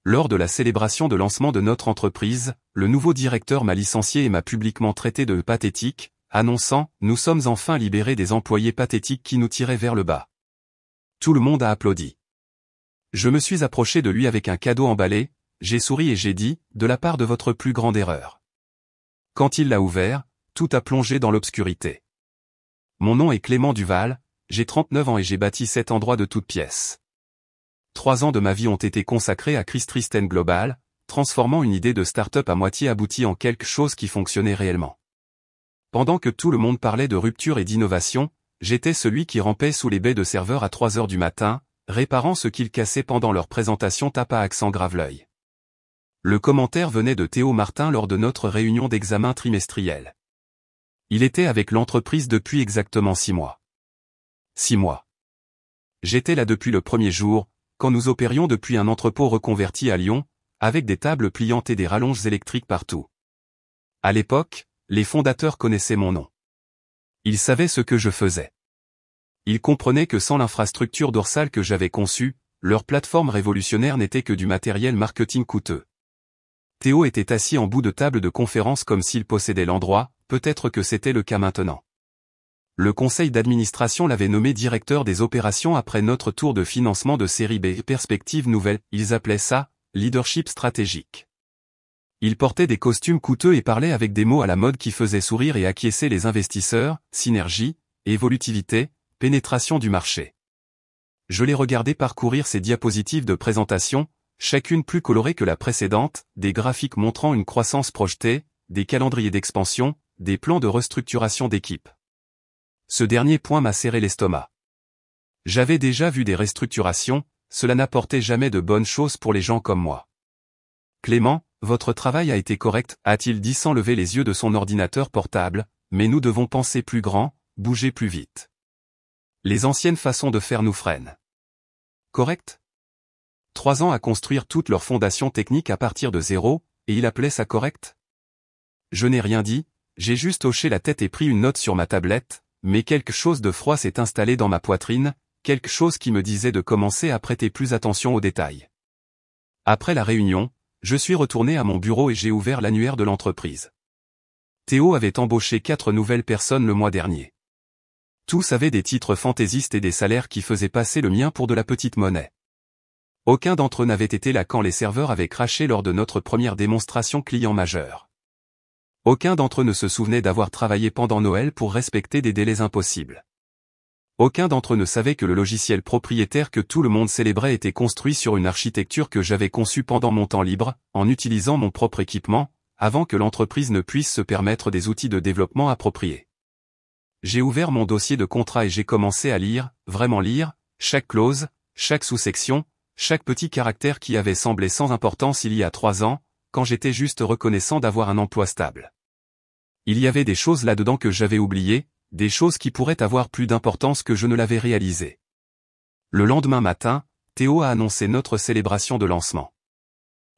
Lors de la célébration de lancement de notre entreprise, le nouveau directeur m'a licencié et m'a publiquement traité de pathétique, annonçant « Nous sommes enfin libérés des employés pathétiques qui nous tiraient vers le bas ». Tout le monde a applaudi. Je me suis approché de lui avec un cadeau emballé, j'ai souri et j'ai dit « De la part de votre plus grande erreur ». Quand il l'a ouvert, tout a plongé dans l'obscurité. Mon nom est Clément Duval, j'ai 39 ans et j'ai bâti cet endroit de toutes pièces. 3 ans de ma vie ont été consacrés à Christristen Global, transformant une idée de start-up à moitié aboutie en quelque chose qui fonctionnait réellement. Pendant que tout le monde parlait de rupture et d'innovation, j'étais celui qui rampait sous les baies de serveurs à 3 heures du matin, réparant ce qu'ils cassaient pendant leur présentation tape à accent grave l'œil. Le commentaire venait de Théo Martin lors de notre réunion d'examen trimestriel. Il était avec l'entreprise depuis exactement 6 mois. 6 mois. J'étais là depuis le premier jour, quand nous opérions depuis un entrepôt reconverti à Lyon, avec des tables pliantes et des rallonges électriques partout. À l'époque, les fondateurs connaissaient mon nom. Ils savaient ce que je faisais. Ils comprenaient que sans l'infrastructure dorsale que j'avais conçue, leur plateforme révolutionnaire n'était que du matériel marketing coûteux. Théo était assis en bout de table de conférence comme s'il possédait l'endroit, peut-être que c'était le cas maintenant. Le conseil d'administration l'avait nommé directeur des opérations après notre tour de financement de série B Perspective Nouvelle, ils appelaient ça « leadership stratégique ». Il portait des costumes coûteux et parlait avec des mots à la mode qui faisaient sourire et acquiescer les investisseurs, synergie, évolutivité, pénétration du marché. Je les regardais parcourir ces diapositives de présentation, chacune plus colorée que la précédente, des graphiques montrant une croissance projetée, des calendriers d'expansion, des plans de restructuration d'équipe. Ce dernier point m'a serré l'estomac. J'avais déjà vu des restructurations, cela n'apportait jamais de bonnes choses pour les gens comme moi. Clément, votre travail a été correct, a-t-il dit sans lever les yeux de son ordinateur portable, mais nous devons penser plus grand, bouger plus vite. Les anciennes façons de faire nous freinent. Correct ? 3 ans à construire toute leur fondation technique à partir de zéro, et il appelait ça correct ? Je n'ai rien dit, j'ai juste hoché la tête et pris une note sur ma tablette, mais quelque chose de froid s'est installé dans ma poitrine, quelque chose qui me disait de commencer à prêter plus attention aux détails. Après la réunion, je suis retourné à mon bureau et j'ai ouvert l'annuaire de l'entreprise. Théo avait embauché 4 nouvelles personnes le mois dernier. Tous avaient des titres fantaisistes et des salaires qui faisaient passer le mien pour de la petite monnaie. Aucun d'entre eux n'avait été là quand les serveurs avaient craché lors de notre première démonstration client majeure. Aucun d'entre eux ne se souvenait d'avoir travaillé pendant Noël pour respecter des délais impossibles. Aucun d'entre eux ne savait que le logiciel propriétaire que tout le monde célébrait était construit sur une architecture que j'avais conçue pendant mon temps libre, en utilisant mon propre équipement, avant que l'entreprise ne puisse se permettre des outils de développement appropriés. J'ai ouvert mon dossier de contrat et j'ai commencé à lire, vraiment lire, chaque clause, chaque sous-section, chaque petit caractère qui avait semblé sans importance il y a 3 ans, quand j'étais juste reconnaissant d'avoir un emploi stable. Il y avait des choses là-dedans que j'avais oubliées, des choses qui pourraient avoir plus d'importance que je ne l'avais réalisé. Le lendemain matin, Théo a annoncé notre célébration de lancement.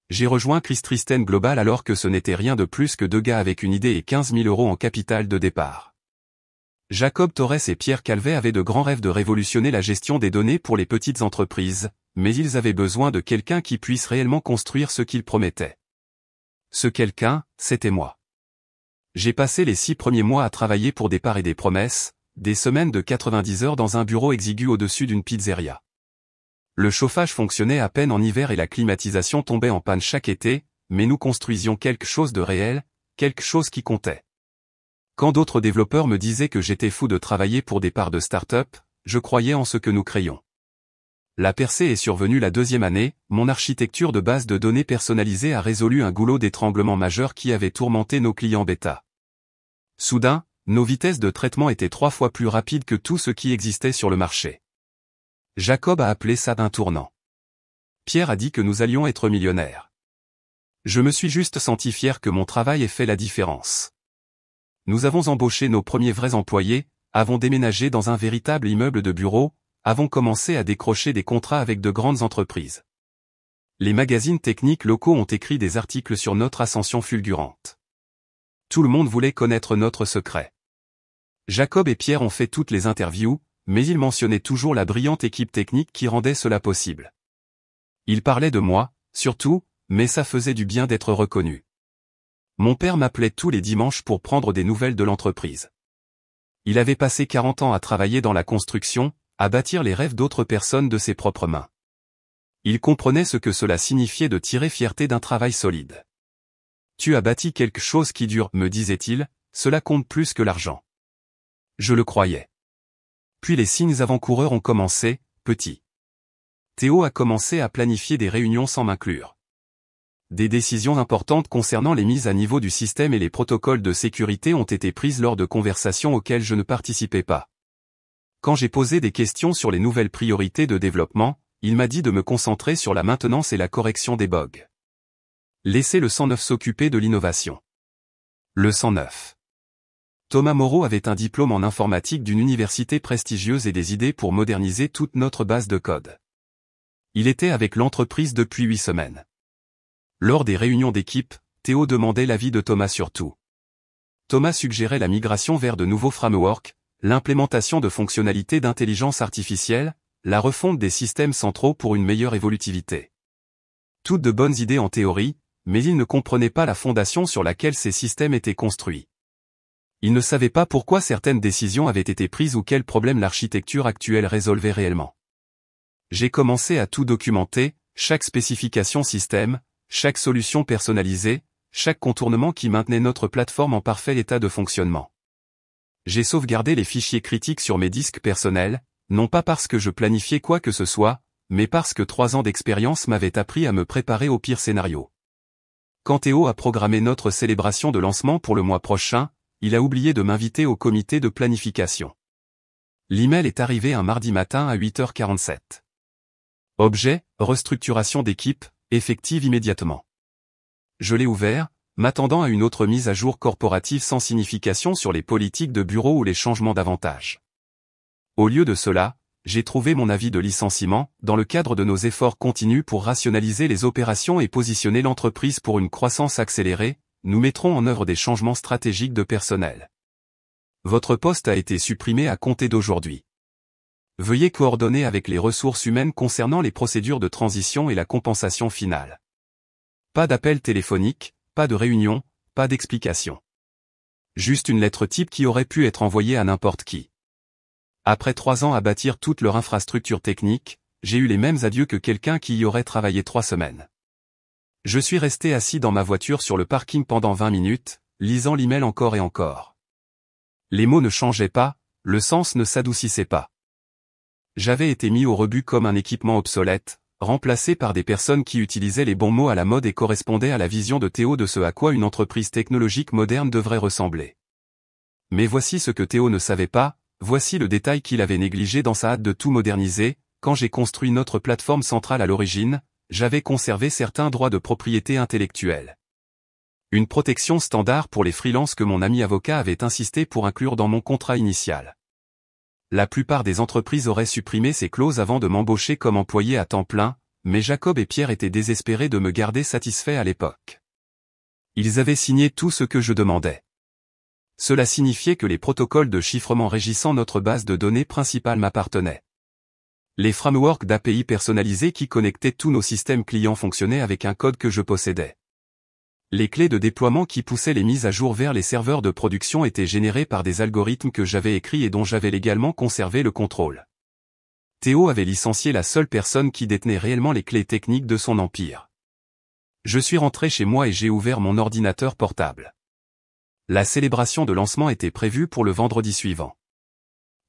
J'ai rejoint Christristen Global alors que ce n'était rien de plus que 2 gars avec une idée et 15 000 € en capital de départ. Jacob Torres et Pierre Calvet avaient de grands rêves de révolutionner la gestion des données pour les petites entreprises, mais ils avaient besoin de quelqu'un qui puisse réellement construire ce qu'ils promettaient. Ce quelqu'un, c'était moi. J'ai passé les 6 premiers mois à travailler pour des parts et des promesses, des semaines de 90 heures dans un bureau exigu au-dessus d'une pizzeria. Le chauffage fonctionnait à peine en hiver et la climatisation tombait en panne chaque été, mais nous construisions quelque chose de réel, quelque chose qui comptait. Quand d'autres développeurs me disaient que j'étais fou de travailler pour des parts de start-up, je croyais en ce que nous créions. La percée est survenue la 2e année, mon architecture de base de données personnalisée a résolu un goulot d'étranglement majeur qui avait tourmenté nos clients bêta. Soudain, nos vitesses de traitement étaient 3 fois plus rapides que tout ce qui existait sur le marché. Jacob a appelé ça un tournant. Pierre a dit que nous allions être millionnaires. Je me suis juste senti fier que mon travail ait fait la différence. Nous avons embauché nos premiers vrais employés, avons déménagé dans un véritable immeuble de bureaux, avons commencé à décrocher des contrats avec de grandes entreprises. Les magazines techniques locaux ont écrit des articles sur notre ascension fulgurante. Tout le monde voulait connaître notre secret. Jacob et Pierre ont fait toutes les interviews, mais ils mentionnaient toujours la brillante équipe technique qui rendait cela possible. Ils parlaient de moi, surtout, mais ça faisait du bien d'être reconnu. Mon père m'appelait tous les dimanches pour prendre des nouvelles de l'entreprise. Il avait passé 40 ans à travailler dans la construction, à bâtir les rêves d'autres personnes de ses propres mains. Il comprenait ce que cela signifiait de tirer fierté d'un travail solide. Tu as bâti quelque chose qui dure, me disait-il, cela compte plus que l'argent. Je le croyais. Puis les signes avant-coureurs ont commencé, petit. Théo a commencé à planifier des réunions sans m'inclure. Des décisions importantes concernant les mises à niveau du système et les protocoles de sécurité ont été prises lors de conversations auxquelles je ne participais pas. Quand j'ai posé des questions sur les nouvelles priorités de développement, il m'a dit de me concentrer sur la maintenance et la correction des bugs. Laissez le 109 s'occuper de l'innovation. Le 109. Thomas Moreau avait un diplôme en informatique d'une université prestigieuse et des idées pour moderniser toute notre base de code. Il était avec l'entreprise depuis 8 semaines. Lors des réunions d'équipe, Théo demandait l'avis de Thomas sur tout. Thomas suggérait la migration vers de nouveaux frameworks, l'implémentation de fonctionnalités d'intelligence artificielle, la refonte des systèmes centraux pour une meilleure évolutivité. Toutes de bonnes idées en théorie, mais il ne comprenait pas la fondation sur laquelle ces systèmes étaient construits. Il ne savait pas pourquoi certaines décisions avaient été prises ou quels problèmes l'architecture actuelle résolvait réellement. J'ai commencé à tout documenter, chaque spécification système, chaque solution personnalisée, chaque contournement qui maintenait notre plateforme en parfait état de fonctionnement. J'ai sauvegardé les fichiers critiques sur mes disques personnels, non pas parce que je planifiais quoi que ce soit, mais parce que 3 ans d'expérience m'avaient appris à me préparer au pire scénario. Quand Théo a programmé notre célébration de lancement pour le mois prochain, il a oublié de m'inviter au comité de planification. L'email est arrivé un mardi matin à 8h47. Objet, restructuration d'équipe, effective immédiatement. Je l'ai ouvert, m'attendant à une autre mise à jour corporative sans signification sur les politiques de bureau ou les changements d'avantages. Au lieu de cela, j'ai trouvé mon avis de licenciement, dans le cadre de nos efforts continus pour rationaliser les opérations et positionner l'entreprise pour une croissance accélérée, nous mettrons en œuvre des changements stratégiques de personnel. Votre poste a été supprimé à compter d'aujourd'hui. Veuillez coordonner avec les ressources humaines concernant les procédures de transition et la compensation finale. Pas d'appel téléphonique, pas de réunion, pas d'explication. Juste une lettre type qui aurait pu être envoyée à n'importe qui. Après 3 ans à bâtir toute leur infrastructure technique, j'ai eu les mêmes adieux que quelqu'un qui y aurait travaillé 3 semaines. Je suis resté assis dans ma voiture sur le parking pendant 20 minutes, lisant l'email encore et encore. Les mots ne changeaient pas, le sens ne s'adoucissait pas. J'avais été mis au rebut comme un équipement obsolète, remplacé par des personnes qui utilisaient les bons mots à la mode et correspondaient à la vision de Théo de ce à quoi une entreprise technologique moderne devrait ressembler. Mais voici ce que Théo ne savait pas, voici le détail qu'il avait négligé dans sa hâte de tout moderniser. Quand j'ai construit notre plateforme centrale à l'origine, j'avais conservé certains droits de propriété intellectuelle. Une protection standard pour les freelances que mon ami avocat avait insisté pour inclure dans mon contrat initial. La plupart des entreprises auraient supprimé ces clauses avant de m'embaucher comme employé à temps plein, mais Jacob et Pierre étaient désespérés de me garder satisfait à l'époque. Ils avaient signé tout ce que je demandais. Cela signifiait que les protocoles de chiffrement régissant notre base de données principale m'appartenaient. Les frameworks d'API personnalisés qui connectaient tous nos systèmes clients fonctionnaient avec un code que je possédais. Les clés de déploiement qui poussaient les mises à jour vers les serveurs de production étaient générées par des algorithmes que j'avais écrits et dont j'avais légalement conservé le contrôle. Théo avait licencié la seule personne qui détenait réellement les clés techniques de son empire. Je suis rentré chez moi et j'ai ouvert mon ordinateur portable. La célébration de lancement était prévue pour le vendredi suivant.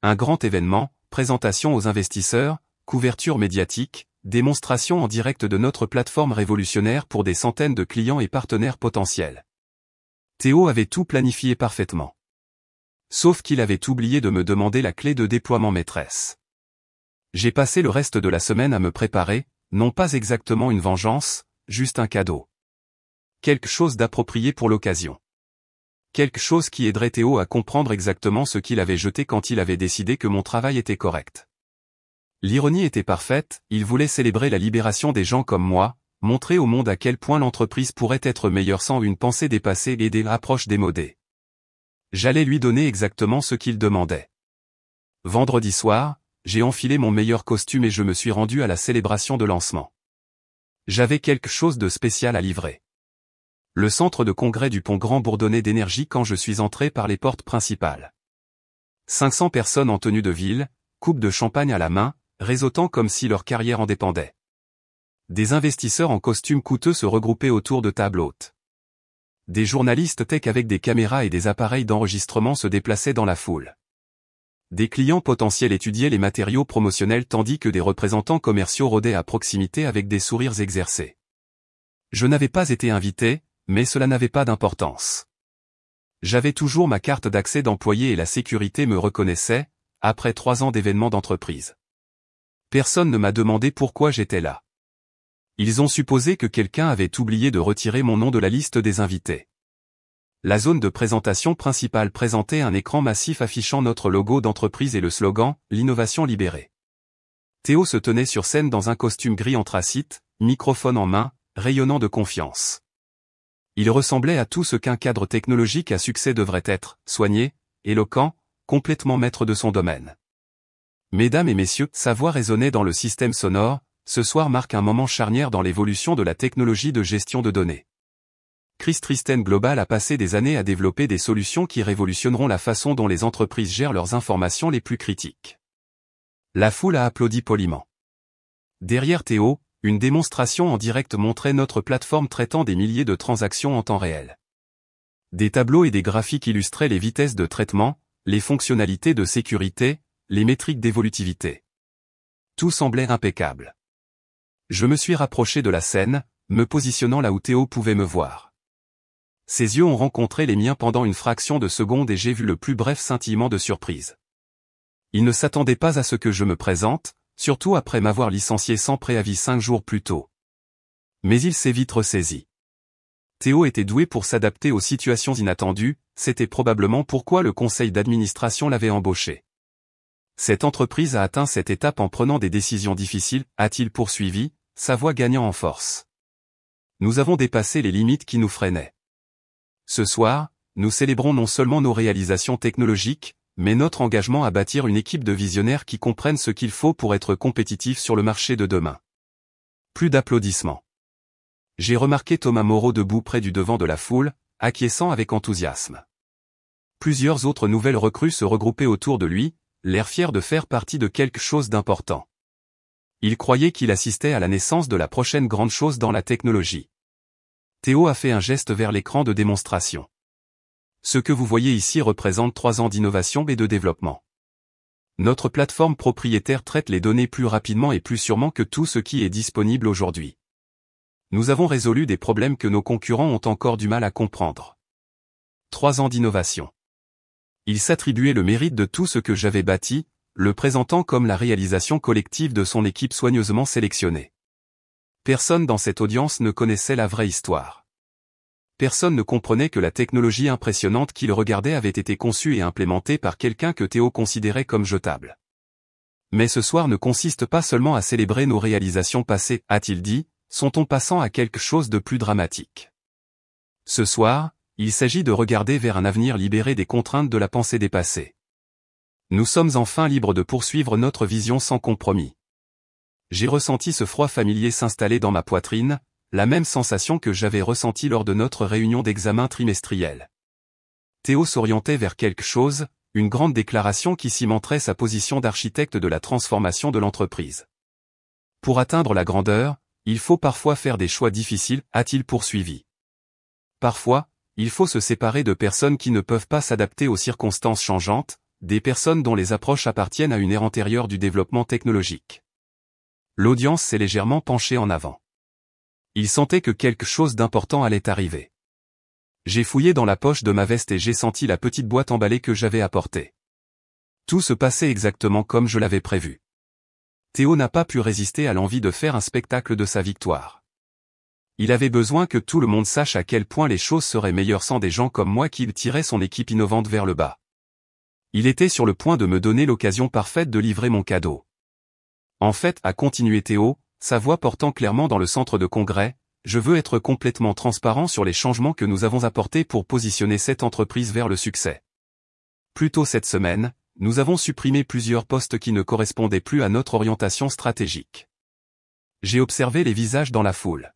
Un grand événement, présentation aux investisseurs, couverture médiatique, démonstration en direct de notre plateforme révolutionnaire pour des centaines de clients et partenaires potentiels. Théo avait tout planifié parfaitement. Sauf qu'il avait oublié de me demander la clé de déploiement maîtresse. J'ai passé le reste de la semaine à me préparer, non pas exactement une vengeance, juste un cadeau. Quelque chose d'approprié pour l'occasion. Quelque chose qui aiderait Théo à comprendre exactement ce qu'il avait jeté quand il avait décidé que mon travail était correct. L'ironie était parfaite, il voulait célébrer la libération des gens comme moi, montrer au monde à quel point l'entreprise pourrait être meilleure sans une pensée dépassée et des approches démodées. J'allais lui donner exactement ce qu'il demandait. Vendredi soir, j'ai enfilé mon meilleur costume et je me suis rendu à la célébration de lancement. J'avais quelque chose de spécial à livrer. Le centre de congrès du Pont Grand bourdonnait d'énergie quand je suis entré par les portes principales. 500 personnes en tenue de ville, coupe de champagne à la main, réseautant comme si leur carrière en dépendait. Des investisseurs en costumes coûteux se regroupaient autour de tables hautes. Des journalistes tech avec des caméras et des appareils d'enregistrement se déplaçaient dans la foule. Des clients potentiels étudiaient les matériaux promotionnels tandis que des représentants commerciaux rôdaient à proximité avec des sourires exercés. Je n'avais pas été invité, mais cela n'avait pas d'importance. J'avais toujours ma carte d'accès d'employé et la sécurité me reconnaissait, après 3 ans d'événements d'entreprise. Personne ne m'a demandé pourquoi j'étais là. Ils ont supposé que quelqu'un avait oublié de retirer mon nom de la liste des invités. La zone de présentation principale présentait un écran massif affichant notre logo d'entreprise et le slogan « L'innovation libérée ». Théo se tenait sur scène dans un costume gris anthracite, microphone en main, rayonnant de confiance. Il ressemblait à tout ce qu'un cadre technologique à succès devrait être, soigné, éloquent, complètement maître de son domaine. Mesdames et messieurs, sa voix résonnait dans le système sonore, ce soir marque un moment charnière dans l'évolution de la technologie de gestion de données. Chris Tristen Global a passé des années à développer des solutions qui révolutionneront la façon dont les entreprises gèrent leurs informations les plus critiques. La foule a applaudi poliment. Derrière Théo, une démonstration en direct montrait notre plateforme traitant des milliers de transactions en temps réel. Des tableaux et des graphiques illustraient les vitesses de traitement, les fonctionnalités de sécurité, les métriques d'évolutivité. Tout semblait impeccable. Je me suis rapproché de la scène, me positionnant là où Théo pouvait me voir. Ses yeux ont rencontré les miens pendant une fraction de seconde et j'ai vu le plus bref scintillement de surprise. Il ne s'attendait pas à ce que je me présente, surtout après m'avoir licencié sans préavis 5 jours plus tôt. Mais il s'est vite ressaisi. Théo était doué pour s'adapter aux situations inattendues, c'était probablement pourquoi le conseil d'administration l'avait embauché. Cette entreprise a atteint cette étape en prenant des décisions difficiles, a-t-il poursuivi, sa voix gagnant en force. Nous avons dépassé les limites qui nous freinaient. Ce soir, nous célébrons non seulement nos réalisations technologiques, mais notre engagement à bâtir une équipe de visionnaires qui comprennent ce qu'il faut pour être compétitifs sur le marché de demain. Plus d'applaudissements. J'ai remarqué Thomas Moreau debout près du devant de la foule, acquiesçant avec enthousiasme. Plusieurs autres nouvelles recrues se regroupaient autour de lui, l'air fier de faire partie de quelque chose d'important. Il croyait qu'il assistait à la naissance de la prochaine grande chose dans la technologie. Théo a fait un geste vers l'écran de démonstration. Ce que vous voyez ici représente 3 ans d'innovation et de développement. Notre plateforme propriétaire traite les données plus rapidement et plus sûrement que tout ce qui est disponible aujourd'hui. Nous avons résolu des problèmes que nos concurrents ont encore du mal à comprendre. 3 ans d'innovation. Il s'attribuait le mérite de tout ce que j'avais bâti, le présentant comme la réalisation collective de son équipe soigneusement sélectionnée. Personne dans cette audience ne connaissait la vraie histoire. Personne ne comprenait que la technologie impressionnante qu'il regardait avait été conçue et implémentée par quelqu'un que Théo considérait comme jetable. Mais ce soir ne consiste pas seulement à célébrer nos réalisations passées, a-t-il dit, sont-on passant à quelque chose de plus dramatique. Ce soir, il s'agit de regarder vers un avenir libéré des contraintes de la pensée dépassée. Nous sommes enfin libres de poursuivre notre vision sans compromis. J'ai ressenti ce froid familier s'installer dans ma poitrine, la même sensation que j'avais ressentie lors de notre réunion d'examen trimestriel. Théo s'orientait vers quelque chose, une grande déclaration qui cimenterait sa position d'architecte de la transformation de l'entreprise. Pour atteindre la grandeur, il faut parfois faire des choix difficiles, a-t-il poursuivi. Parfois, il faut se séparer de personnes qui ne peuvent pas s'adapter aux circonstances changeantes, des personnes dont les approches appartiennent à une ère antérieure du développement technologique. L'audience s'est légèrement penchée en avant. Il sentait que quelque chose d'important allait arriver. J'ai fouillé dans la poche de ma veste et j'ai senti la petite boîte emballée que j'avais apportée. Tout se passait exactement comme je l'avais prévu. Théo n'a pas pu résister à l'envie de faire un spectacle de sa victoire. Il avait besoin que tout le monde sache à quel point les choses seraient meilleures sans des gens comme moi qui tiraient son équipe innovante vers le bas. Il était sur le point de me donner l'occasion parfaite de livrer mon cadeau. En fait, a continué Théo, sa voix portant clairement dans le centre de congrès, je veux être complètement transparent sur les changements que nous avons apportés pour positionner cette entreprise vers le succès. Plus tôt cette semaine, nous avons supprimé plusieurs postes qui ne correspondaient plus à notre orientation stratégique. J'ai observé les visages dans la foule.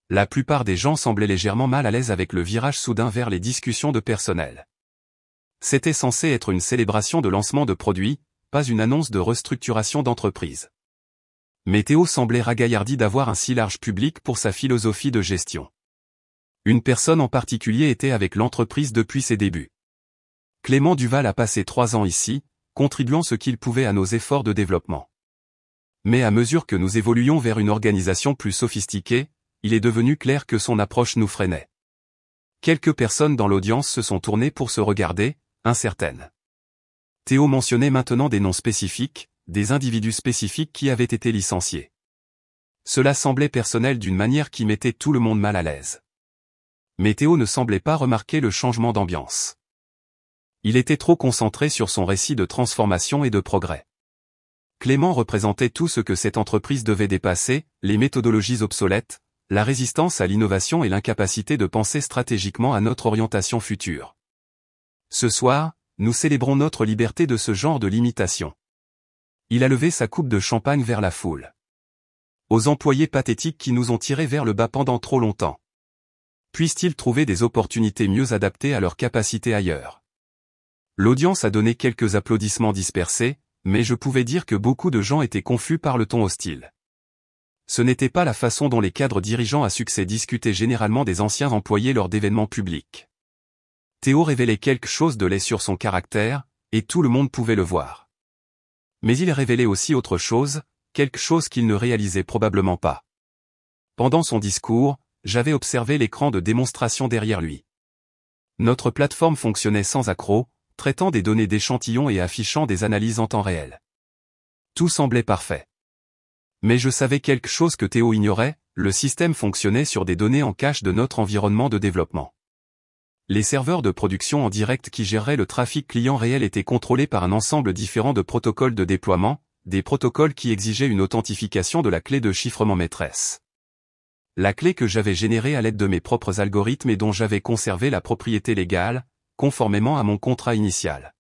La plupart des gens semblaient légèrement mal à l'aise avec le virage soudain vers les discussions de personnel. C'était censé être une célébration de lancement de produits, pas une annonce de restructuration d'entreprise. Mais Théo semblait ragaillardi d'avoir un si large public pour sa philosophie de gestion. Une personne en particulier était avec l'entreprise depuis ses débuts. Clément Duval a passé 3 ans ici, contribuant ce qu'il pouvait à nos efforts de développement. Mais à mesure que nous évoluions vers une organisation plus sophistiquée, il est devenu clair que son approche nous freinait. Quelques personnes dans l'audience se sont tournées pour se regarder, incertaines. Théo mentionnait maintenant des noms spécifiques, des individus spécifiques qui avaient été licenciés. Cela semblait personnel d'une manière qui mettait tout le monde mal à l'aise. Mais Théo ne semblait pas remarquer le changement d'ambiance. Il était trop concentré sur son récit de transformation et de progrès. Clément représentait tout ce que cette entreprise devait dépasser, les méthodologies obsolètes, la résistance à l'innovation et l'incapacité de penser stratégiquement à notre orientation future. Ce soir, nous célébrons notre liberté de ce genre de limitation. Il a levé sa coupe de champagne vers la foule. Aux employés pathétiques qui nous ont tirés vers le bas pendant trop longtemps. Puissent-ils trouver des opportunités mieux adaptées à leurs capacités ailleurs? L'audience a donné quelques applaudissements dispersés, mais je pouvais dire que beaucoup de gens étaient confus par le ton hostile. Ce n'était pas la façon dont les cadres dirigeants à succès discutaient généralement des anciens employés lors d'événements publics. Théo révélait quelque chose de laid sur son caractère, et tout le monde pouvait le voir. Mais il révélait aussi autre chose, quelque chose qu'il ne réalisait probablement pas. Pendant son discours, j'avais observé l'écran de démonstration derrière lui. Notre plateforme fonctionnait sans accroc, traitant des données d'échantillons et affichant des analyses en temps réel. Tout semblait parfait. Mais je savais quelque chose que Théo ignorait, le système fonctionnait sur des données en cache de notre environnement de développement. Les serveurs de production en direct qui géreraient le trafic client réel étaient contrôlés par un ensemble différent de protocoles de déploiement, des protocoles qui exigeaient une authentification de la clé de chiffrement maîtresse. La clé que j'avais générée à l'aide de mes propres algorithmes et dont j'avais conservé la propriété légale, conformément à mon contrat initial.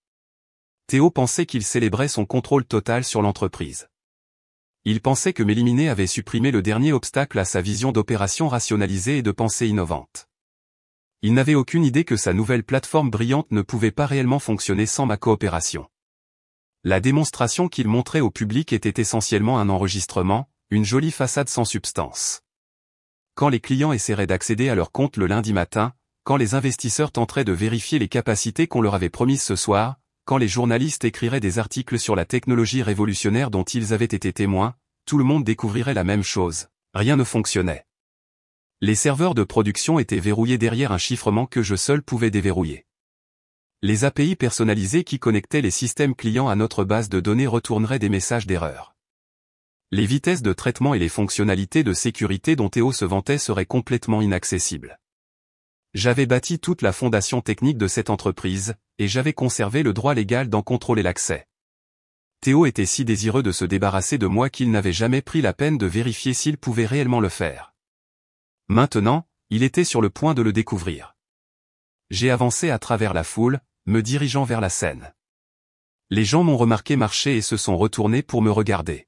Théo pensait qu'il célébrait son contrôle total sur l'entreprise. Il pensait que Méliminer avait supprimé le dernier obstacle à sa vision d'opération rationalisée et de pensée innovante. Il n'avait aucune idée que sa nouvelle plateforme brillante ne pouvait pas réellement fonctionner sans ma coopération. La démonstration qu'il montrait au public était essentiellement un enregistrement, une jolie façade sans substance. Quand les clients essaieraient d'accéder à leur compte le lundi matin, quand les investisseurs tenteraient de vérifier les capacités qu'on leur avait promises ce soir, quand les journalistes écriraient des articles sur la technologie révolutionnaire dont ils avaient été témoins, tout le monde découvrirait la même chose, rien ne fonctionnait. Les serveurs de production étaient verrouillés derrière un chiffrement que je seul pouvais déverrouiller. Les API personnalisées qui connectaient les systèmes clients à notre base de données retourneraient des messages d'erreur. Les vitesses de traitement et les fonctionnalités de sécurité dont Théo se vantait seraient complètement inaccessibles. J'avais bâti toute la fondation technique de cette entreprise, et j'avais conservé le droit légal d'en contrôler l'accès. Théo était si désireux de se débarrasser de moi qu'il n'avait jamais pris la peine de vérifier s'il pouvait réellement le faire. Maintenant, il était sur le point de le découvrir. J'ai avancé à travers la foule, me dirigeant vers la scène. Les gens m'ont remarqué marcher et se sont retournés pour me regarder.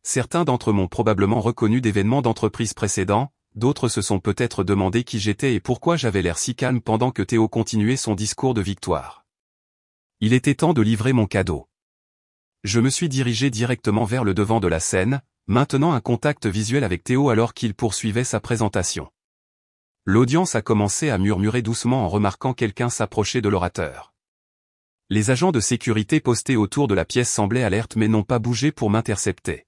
Certains d'entre eux m'ont probablement reconnu d'événements d'entreprise précédents, d'autres se sont peut-être demandé qui j'étais et pourquoi j'avais l'air si calme pendant que Théo continuait son discours de victoire. Il était temps de livrer mon cadeau. Je me suis dirigé directement vers le devant de la scène, maintenant un contact visuel avec Théo alors qu'il poursuivait sa présentation. L'audience a commencé à murmurer doucement en remarquant quelqu'un s'approcher de l'orateur. Les agents de sécurité postés autour de la pièce semblaient alertes mais n'ont pas bougé pour m'intercepter.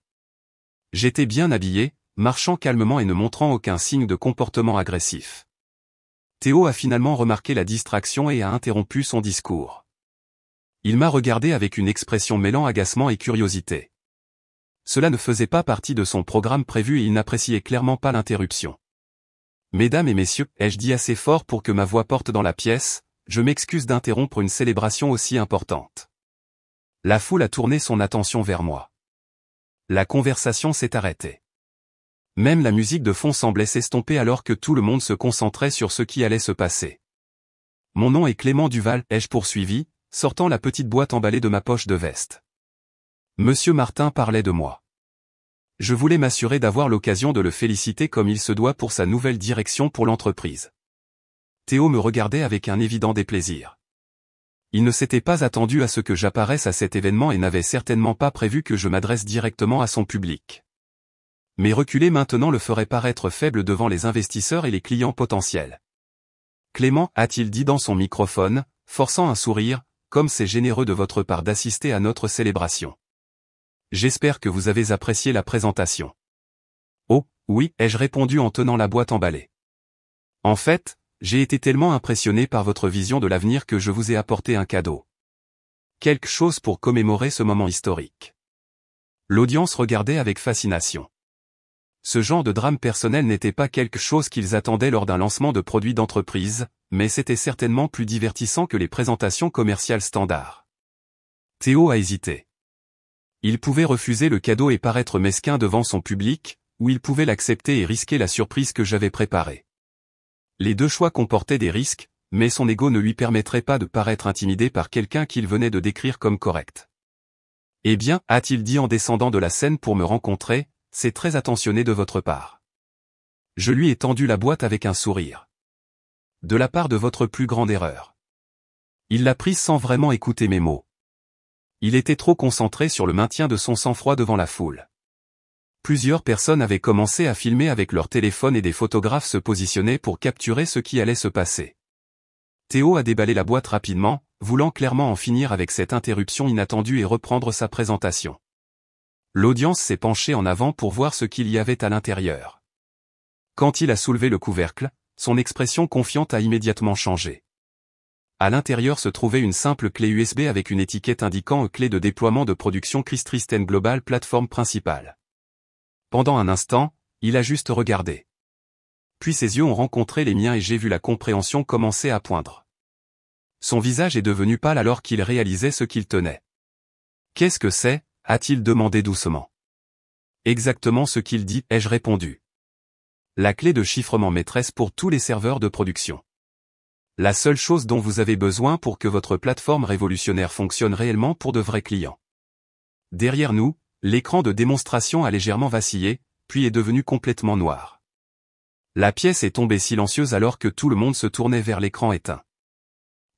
J'étais bien habillé, marchant calmement et ne montrant aucun signe de comportement agressif. Théo a finalement remarqué la distraction et a interrompu son discours. Il m'a regardé avec une expression mêlant agacement et curiosité. Cela ne faisait pas partie de son programme prévu et il n'appréciait clairement pas l'interruption. « Mesdames et messieurs, ai-je dit assez fort pour que ma voix porte dans la pièce, je m'excuse d'interrompre une célébration aussi importante. » La foule a tourné son attention vers moi. La conversation s'est arrêtée. Même la musique de fond semblait s'estomper alors que tout le monde se concentrait sur ce qui allait se passer. « Mon nom est Clément Duval, ai-je poursuivi, sortant la petite boîte emballée de ma poche de veste. Monsieur Martin parlait de moi. Je voulais m'assurer d'avoir l'occasion de le féliciter comme il se doit pour sa nouvelle direction pour l'entreprise. Théo me regardait avec un évident déplaisir. Il ne s'était pas attendu à ce que j'apparaisse à cet événement et n'avait certainement pas prévu que je m'adresse directement à son public. Mais reculer maintenant le ferait paraître faible devant les investisseurs et les clients potentiels. Clément, a-t-il dit dans son microphone, forçant un sourire, comme c'est généreux de votre part d'assister à notre célébration. J'espère que vous avez apprécié la présentation. Oh, oui, ai-je répondu en tenant la boîte emballée. En fait, j'ai été tellement impressionné par votre vision de l'avenir que je vous ai apporté un cadeau. Quelque chose pour commémorer ce moment historique. L'audience regardait avec fascination. Ce genre de drame personnel n'était pas quelque chose qu'ils attendaient lors d'un lancement de produits d'entreprise, mais c'était certainement plus divertissant que les présentations commerciales standards. Théo a hésité. Il pouvait refuser le cadeau et paraître mesquin devant son public, ou il pouvait l'accepter et risquer la surprise que j'avais préparée. Les deux choix comportaient des risques, mais son ego ne lui permettrait pas de paraître intimidé par quelqu'un qu'il venait de décrire comme correct. Eh bien, a-t-il dit en descendant de la scène pour me rencontrer, c'est très attentionné de votre part. Je lui ai tendu la boîte avec un sourire. De la part de votre plus grande erreur. Il l'a prise sans vraiment écouter mes mots. Il était trop concentré sur le maintien de son sang-froid devant la foule. Plusieurs personnes avaient commencé à filmer avec leur téléphone et des photographes se positionnaient pour capturer ce qui allait se passer. Théo a déballé la boîte rapidement, voulant clairement en finir avec cette interruption inattendue et reprendre sa présentation. L'audience s'est penchée en avant pour voir ce qu'il y avait à l'intérieur. Quand il a soulevé le couvercle, son expression confiante a immédiatement changé. À l'intérieur se trouvait une simple clé USB avec une étiquette indiquant clé de déploiement de production Christristen Global plateforme principale. Pendant un instant, il a juste regardé. Puis ses yeux ont rencontré les miens et j'ai vu la compréhension commencer à poindre. Son visage est devenu pâle alors qu'il réalisait ce qu'il tenait. « Qu'est-ce que c'est » a-t-il demandé doucement. « Exactement ce qu'il dit » ai-je répondu. « La clé de chiffrement maîtresse pour tous les serveurs de production. La seule chose dont vous avez besoin pour que votre plateforme révolutionnaire fonctionne réellement pour de vrais clients. » Derrière nous, l'écran de démonstration a légèrement vacillé, puis est devenu complètement noir. La pièce est tombée silencieuse alors que tout le monde se tournait vers l'écran éteint.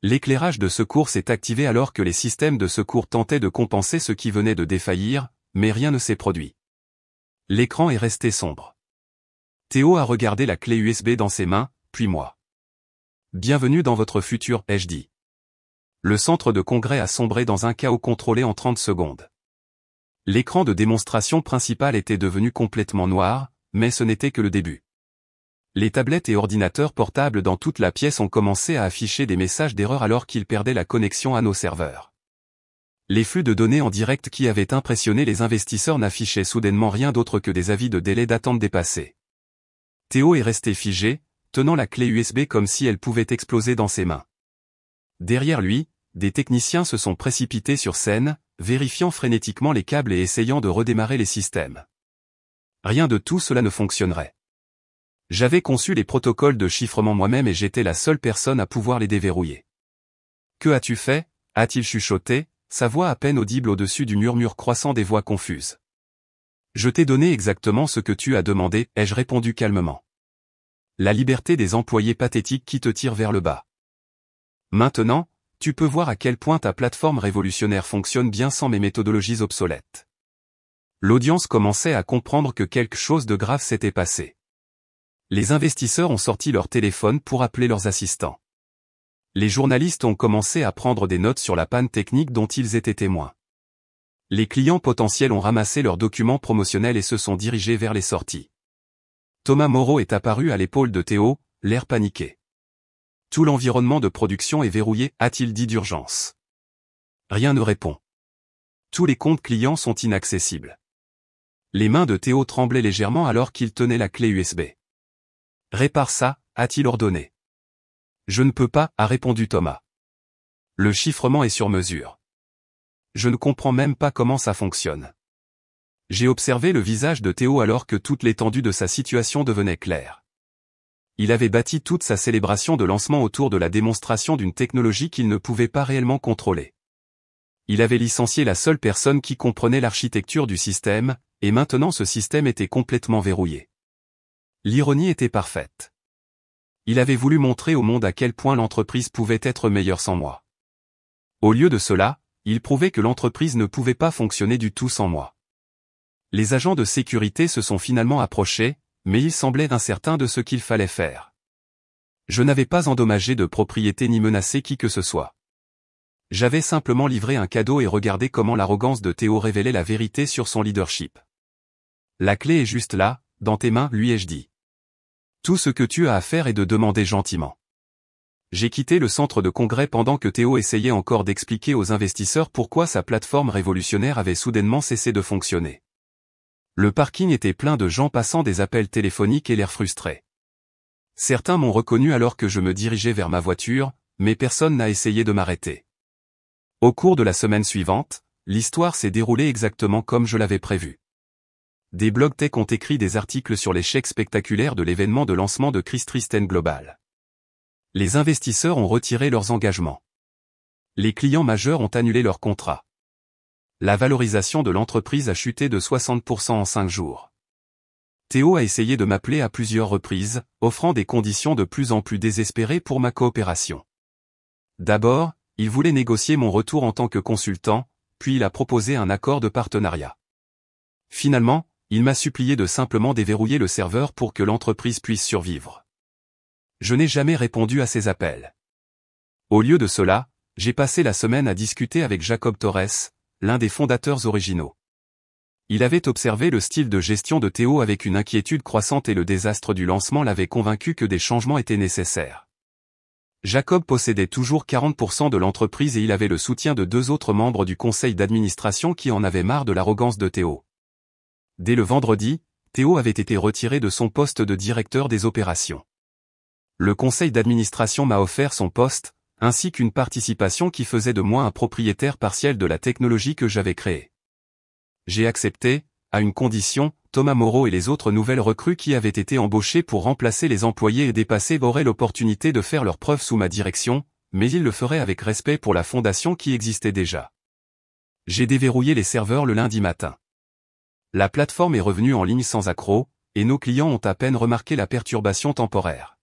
L'éclairage de secours s'est activé alors que les systèmes de secours tentaient de compenser ce qui venait de défaillir, mais rien ne s'est produit. L'écran est resté sombre. Théo a regardé la clé USB dans ses mains, puis moi. « Bienvenue dans votre futur » ai-je dit. Le centre de congrès a sombré dans un chaos contrôlé en 30 secondes. L'écran de démonstration principal était devenu complètement noir, mais ce n'était que le début. Les tablettes et ordinateurs portables dans toute la pièce ont commencé à afficher des messages d'erreur alors qu'ils perdaient la connexion à nos serveurs. Les flux de données en direct qui avaient impressionné les investisseurs n'affichaient soudainement rien d'autre que des avis de délai d'attente dépassés. Théo est resté figé, tenant la clé USB comme si elle pouvait exploser dans ses mains. Derrière lui, des techniciens se sont précipités sur scène, vérifiant frénétiquement les câbles et essayant de redémarrer les systèmes. Rien de tout cela ne fonctionnerait. J'avais conçu les protocoles de chiffrement moi-même et j'étais la seule personne à pouvoir les déverrouiller. « Que as-tu fait » a-t-il chuchoté, sa voix à peine audible au-dessus du murmure croissant des voix confuses. « Je t'ai donné exactement ce que tu as demandé, ai-je répondu calmement. La liberté des employés pathétiques qui te tirent vers le bas. Maintenant, tu peux voir à quel point ta plateforme révolutionnaire fonctionne bien sans mes méthodologies obsolètes. » L'audience commençait à comprendre que quelque chose de grave s'était passé. Les investisseurs ont sorti leur téléphone pour appeler leurs assistants. Les journalistes ont commencé à prendre des notes sur la panne technique dont ils étaient témoins. Les clients potentiels ont ramassé leurs documents promotionnels et se sont dirigés vers les sorties. Thomas Moreau est apparu à l'épaule de Théo, l'air paniqué. « Tout l'environnement de production est verrouillé » a-t-il dit d'urgence. Rien ne répond. Tous les comptes clients sont inaccessibles. Les mains de Théo tremblaient légèrement alors qu'il tenait la clé USB. « Répare ça » a-t-il ordonné. « Je ne peux pas » a répondu Thomas. « Le chiffrement est sur mesure. Je ne comprends même pas comment ça fonctionne. » J'ai observé le visage de Théo alors que toute l'étendue de sa situation devenait claire. Il avait bâti toute sa célébration de lancement autour de la démonstration d'une technologie qu'il ne pouvait pas réellement contrôler. Il avait licencié la seule personne qui comprenait l'architecture du système, et maintenant ce système était complètement verrouillé. L'ironie était parfaite. Il avait voulu montrer au monde à quel point l'entreprise pouvait être meilleure sans moi. Au lieu de cela, il prouvait que l'entreprise ne pouvait pas fonctionner du tout sans moi. Les agents de sécurité se sont finalement approchés, mais ils semblaient incertains de ce qu'il fallait faire. Je n'avais pas endommagé de propriété ni menacé qui que ce soit. J'avais simplement livré un cadeau et regardé comment l'arrogance de Théo révélait la vérité sur son leadership. La clé est juste là, dans tes mains, lui ai-je dit. Tout ce que tu as à faire est de demander gentiment. J'ai quitté le centre de congrès pendant que Théo essayait encore d'expliquer aux investisseurs pourquoi sa plateforme révolutionnaire avait soudainement cessé de fonctionner. Le parking était plein de gens passant des appels téléphoniques et l'air frustrés. Certains m'ont reconnu alors que je me dirigeais vers ma voiture, mais personne n'a essayé de m'arrêter. Au cours de la semaine suivante, l'histoire s'est déroulée exactement comme je l'avais prévu. Des blog tech ont écrit des articles sur l'échec spectaculaire de l'événement de lancement de Chris Tristen Global. Les investisseurs ont retiré leurs engagements. Les clients majeurs ont annulé leurs contrats. La valorisation de l'entreprise a chuté de 60% en 5 jours. Théo a essayé de m'appeler à plusieurs reprises, offrant des conditions de plus en plus désespérées pour ma coopération. D'abord, il voulait négocier mon retour en tant que consultant, puis il a proposé un accord de partenariat. Finalement, il m'a supplié de simplement déverrouiller le serveur pour que l'entreprise puisse survivre. Je n'ai jamais répondu à ces appels. Au lieu de cela, j'ai passé la semaine à discuter avec Jacob Torres, l'un des fondateurs originaux. Il avait observé le style de gestion de Théo avec une inquiétude croissante et le désastre du lancement l'avait convaincu que des changements étaient nécessaires. Jacob possédait toujours 40% de l'entreprise et il avait le soutien de 2 autres membres du conseil d'administration qui en avaient marre de l'arrogance de Théo. Dès le vendredi, Théo avait été retiré de son poste de directeur des opérations. Le conseil d'administration m'a offert son poste, ainsi qu'une participation qui faisait de moi un propriétaire partiel de la technologie que j'avais créée. J'ai accepté, à une condition, Thomas Moreau et les autres nouvelles recrues qui avaient été embauchées pour remplacer les employés et dépasser auraient l'opportunité de faire leurs preuves sous ma direction, mais ils le feraient avec respect pour la fondation qui existait déjà. J'ai déverrouillé les serveurs le lundi matin. La plateforme est revenue en ligne sans accroc, et nos clients ont à peine remarqué la perturbation temporaire.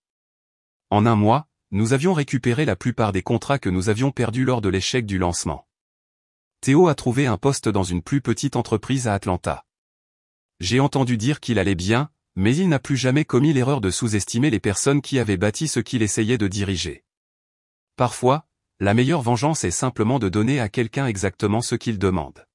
En un mois, nous avions récupéré la plupart des contrats que nous avions perdus lors de l'échec du lancement. Théo a trouvé un poste dans une plus petite entreprise à Atlanta. J'ai entendu dire qu'il allait bien, mais il n'a plus jamais commis l'erreur de sous-estimer les personnes qui avaient bâti ce qu'il essayait de diriger. Parfois, la meilleure vengeance est simplement de donner à quelqu'un exactement ce qu'il demande.